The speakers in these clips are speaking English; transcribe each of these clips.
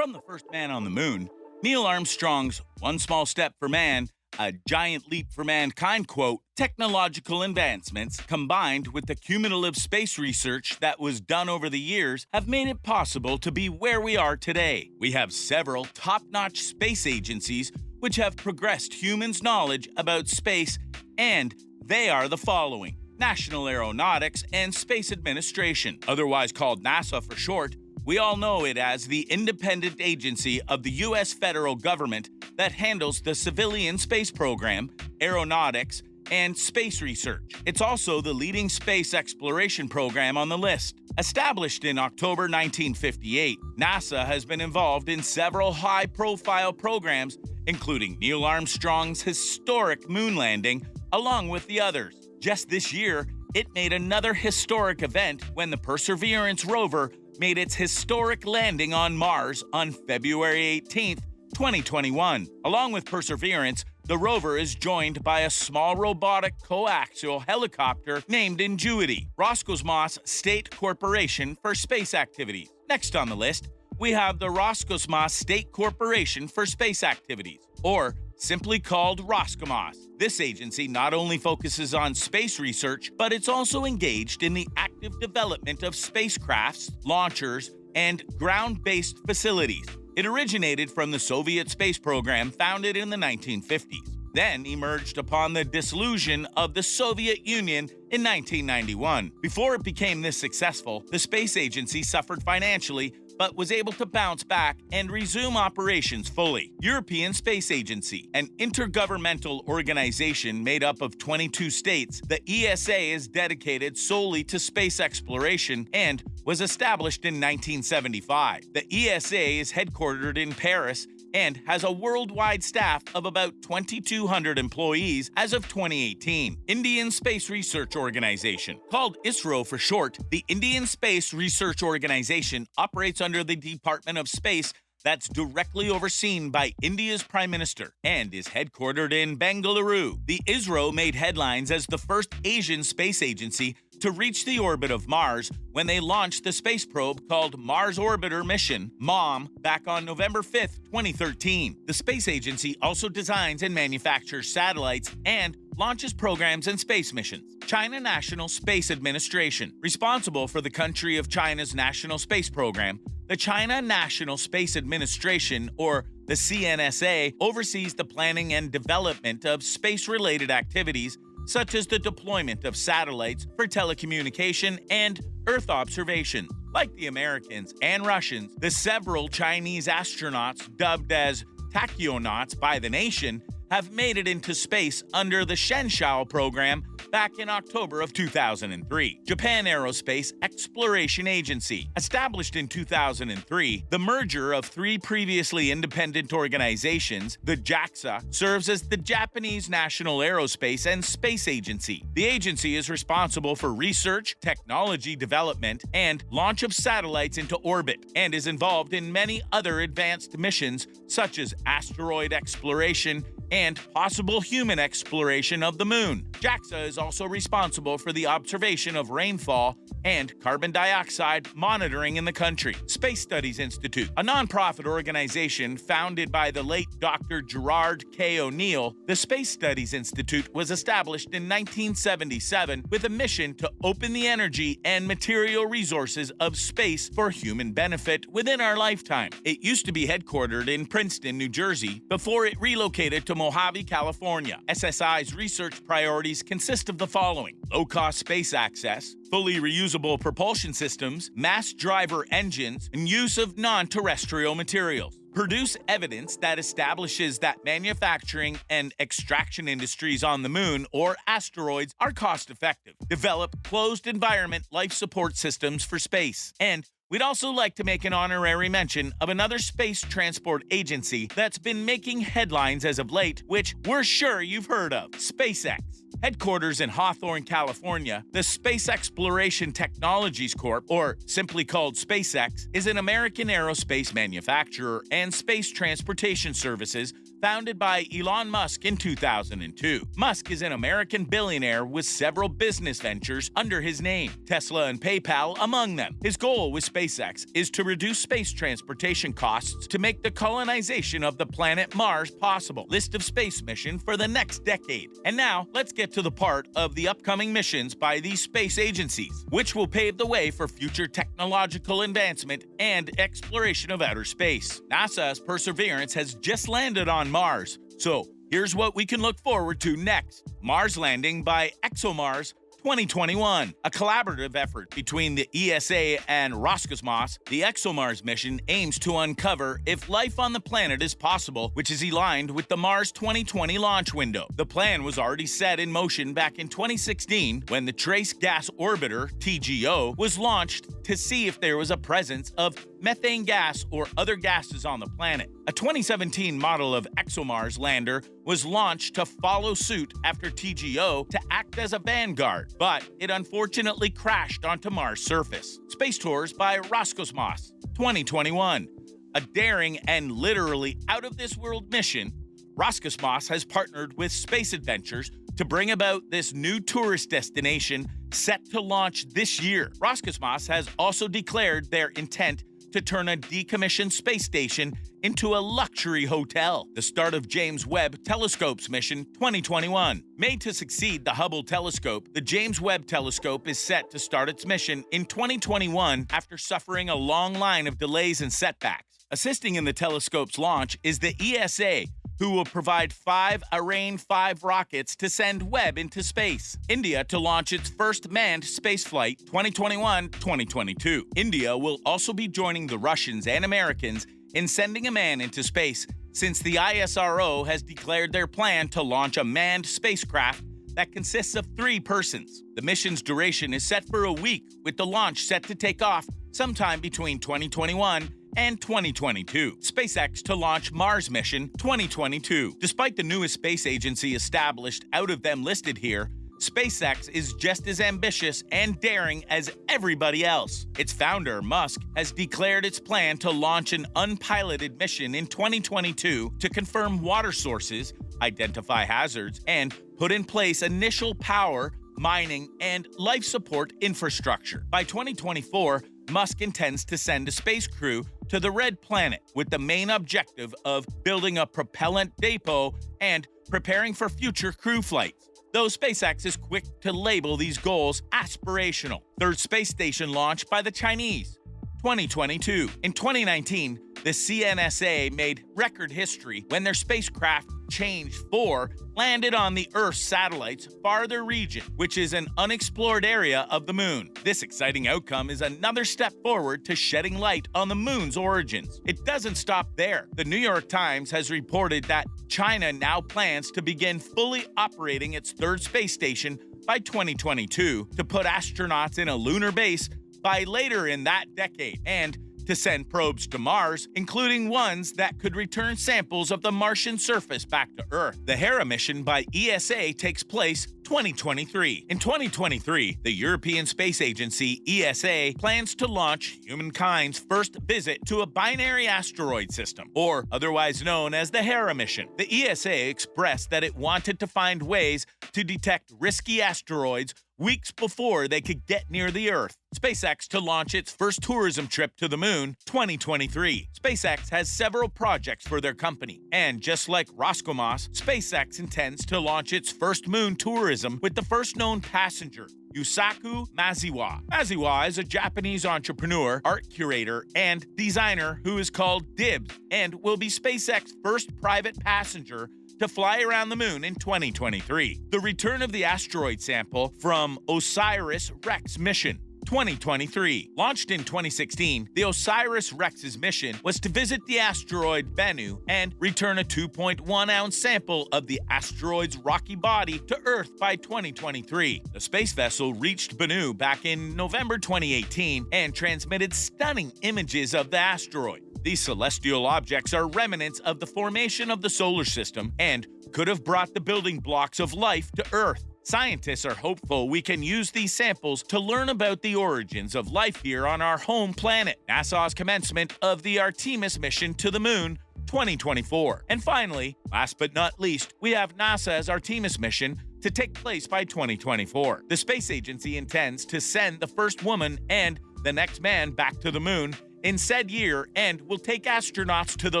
From the first man on the moon, Neil Armstrong's "One small step for man, a giant leap for mankind" quote, technological advancements combined with the cumulative space research that was done over the years have made it possible to be where we are today. We have several top-notch space agencies which have progressed humans' knowledge about space, and they are the following: National Aeronautics and Space Administration, otherwise called NASA for short. We all know it as the independent agency of the U.S. federal government that handles the civilian space program, aeronautics, and space research. It's also the leading space exploration program on the list. Established in October 1958, NASA has been involved in several high-profile programs, including Neil Armstrong's historic moon landing, along with the others. Just this year, it made another historic event when the Perseverance rover made its historic landing on Mars on February 18, 2021. Along with Perseverance, the rover is joined by a small robotic coaxial helicopter named Ingenuity, Roscosmos State Corporation for Space Activities. Next on the list, we have the Roscosmos State Corporation for Space Activities, or simply called Roscosmos. This agency not only focuses on space research, but it's also engaged in the active development of spacecrafts, launchers, and ground-based facilities. It originated from the Soviet space program founded in the 1950s, then emerged upon the dissolution of the Soviet Union in 1991. Before it became this successful, the space agency suffered financially, but was able to bounce back and resume operations fully. European Space Agency, an intergovernmental organization made up of 22 states, the ESA is dedicated solely to space exploration and was established in 1975. The ESA is headquartered in Paris and has a worldwide staff of about 2,200 employees as of 2018. Indian Space Research Organization, called ISRO for short, the Indian Space Research Organization operates under the Department of Space that's directly overseen by India's Prime Minister and is headquartered in Bengaluru. The ISRO made headlines as the first Asian space agency to reach the orbit of Mars when they launched the space probe called Mars Orbiter Mission, MOM, back on November 5, 2013. The space agency also designs and manufactures satellites and launches programs and space missions. China National Space Administration, responsible for the country of China's national space program, the China National Space Administration, or the CNSA, oversees the planning and development of space-related activities such as the deployment of satellites for telecommunication and Earth observation. Like the Americans and Russians, the several Chinese astronauts, dubbed as tachionauts by the nation, have made it into space under the Shenzhou program back in October of 2003. Japan Aerospace Exploration Agency. Established in 2003, the merger of three previously independent organizations, the JAXA, serves as the Japanese National Aerospace and Space Agency. The agency is responsible for research, technology development, and launch of satellites into orbit, and is involved in many other advanced missions such as asteroid exploration and possible human exploration of the moon. JAXA is also responsible for the observation of rainfall and carbon dioxide monitoring in the country. Space Studies Institute, a nonprofit organization founded by the late Dr. Gerard K. O'Neill, the Space Studies Institute was established in 1977 with a mission to open the energy and material resources of space for human benefit within our lifetime. It used to be headquartered in Princeton, New Jersey, before it relocated to Mojave, California. SSI's research priorities consist of the following: low-cost space access, fully reusable propulsion systems, mass driver engines, and use of non-terrestrial materials. Produce evidence that establishes that manufacturing and extraction industries on the moon or asteroids are cost-effective. Develop closed environment life support systems for space. And we'd also like to make an honorary mention of another space transport agency that's been making headlines as of late, which we're sure you've heard of: SpaceX. Headquarters in Hawthorne, California, the Space Exploration Technologies Corp., or simply called SpaceX, is an American aerospace manufacturer and space transportation services founded by Elon Musk in 2002. Musk is an American billionaire with several business ventures under his name, Tesla and PayPal among them. His goal with SpaceX is to reduce space transportation costs to make the colonization of the planet Mars possible. List of space mission for the next decade. And now, let's get to the part of the upcoming missions by these space agencies, which will pave the way for future technological advancement and exploration of outer space. NASA's Perseverance has just landed on Mars, so here's what we can look forward to next. Mars landing by ExoMars 2021, a collaborative effort between the ESA and Roscosmos. The ExoMars mission aims to uncover if life on the planet is possible, which is aligned with the Mars 2020 launch window. The plan was already set in motion back in 2016 when the Trace Gas Orbiter, TGO, was launched to see if there was a presence of methane gas or other gases on the planet. A 2017 model of ExoMars lander was launched to follow suit after TGO to act as a vanguard, but it unfortunately crashed onto Mars' surface. Space Tours by Roscosmos 2021. A daring and literally out-of-this-world mission, Roscosmos has partnered with Space Adventures to bring about this new tourist destination set to launch this year. Roscosmos has also declared their intent to turn a decommissioned space station into a luxury hotel. The start of James Webb Telescope's mission 2021. Made to succeed the Hubble telescope, the James Webb Telescope is set to start its mission in 2021 after suffering a long line of delays and setbacks. Assisting in the telescope's launch is the ESA, who will provide 5 Ariane 5 rockets to send Webb into space. India to launch its first manned spaceflight 2021-2022. India will also be joining the Russians and Americans in sending a man into space, since the ISRO has declared their plan to launch a manned spacecraft that consists of 3 persons. The mission's duration is set for a week, with the launch set to take off sometime between 2021 and 2022. SpaceX to launch Mars mission 2022. Despite the newest space agency established out of them listed here, SpaceX is just as ambitious and daring as everybody else. Its founder, Musk, has declared its plan to launch an unpiloted mission in 2022 to confirm water sources, identify hazards, and put in place initial power, mining, and life support infrastructure. By 2024, Musk intends to send a space crew to the Red Planet with the main objective of building a propellant depot and preparing for future crew flights. Though SpaceX is quick to label these goals aspirational. Third space station launch by the Chinese, 2022. In 2019, the CNSA made record history when their spacecraft Change 4 landed on the Earth's satellite's farther region, which is an unexplored area of the moon. This exciting outcome is another step forward to shedding light on the moon's origins. It doesn't stop there. The New York Times has reported that China now plans to begin fully operating its third space station by 2022 to put astronauts in a lunar base by later in that decade, and to send probes to Mars, including ones that could return samples of the Martian surface back to Earth. The Hera mission by ESA takes place 2023. In 2023, the European Space Agency, ESA, plans to launch humankind's first visit to a binary asteroid system, or otherwise known as the Hera mission. The ESA expressed that it wanted to find ways to detect risky asteroids weeks before they could get near the Earth. SpaceX to launch its first tourism trip to the moon, 2023. SpaceX has several projects for their company, and just like Roscosmos, SpaceX intends to launch its first moon tourism with the first known passenger, Yusaku Maziwa. Maziwa is a Japanese entrepreneur, art curator, and designer who is called Dibs and will be SpaceX's first private passenger to fly around the moon in 2023. The return of the asteroid sample from OSIRIS-REx mission, 2023. Launched in 2016, the OSIRIS-REx's mission was to visit the asteroid Bennu and return a 2.1-ounce sample of the asteroid's rocky body to Earth by 2023. The space vessel reached Bennu back in November 2018 and transmitted stunning images of the asteroid. These celestial objects are remnants of the formation of the solar system and could have brought the building blocks of life to Earth. Scientists are hopeful we can use these samples to learn about the origins of life here on our home planet, NASA's commencement of the Artemis mission to the Moon 2024. And finally, last but not least, we have NASA's Artemis mission to take place by 2024. The space agency intends to send the first woman and the next man back to the moon in said year and will take astronauts to the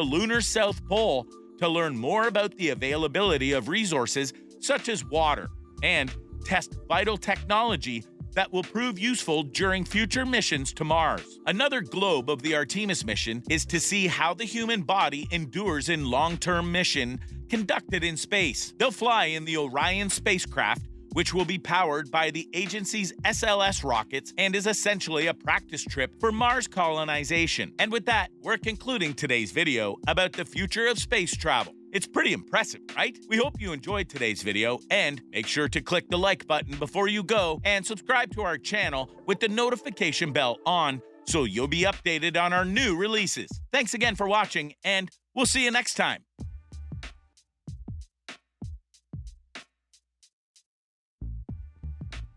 lunar South Pole to learn more about the availability of resources such as water and test vital technology that will prove useful during future missions to Mars. Another globe of the Artemis mission is to see how the human body endures in long-term mission conducted in space. They'll fly in the Orion spacecraft, which will be powered by the agency's SLS rockets and is essentially a practice trip for Mars colonization. And with that, we're concluding today's video about the future of space travel. It's pretty impressive, right? We hope you enjoyed today's video, and make sure to click the like button before you go and subscribe to our channel with the notification bell on so you'll be updated on our new releases. Thanks again for watching, and we'll see you next time.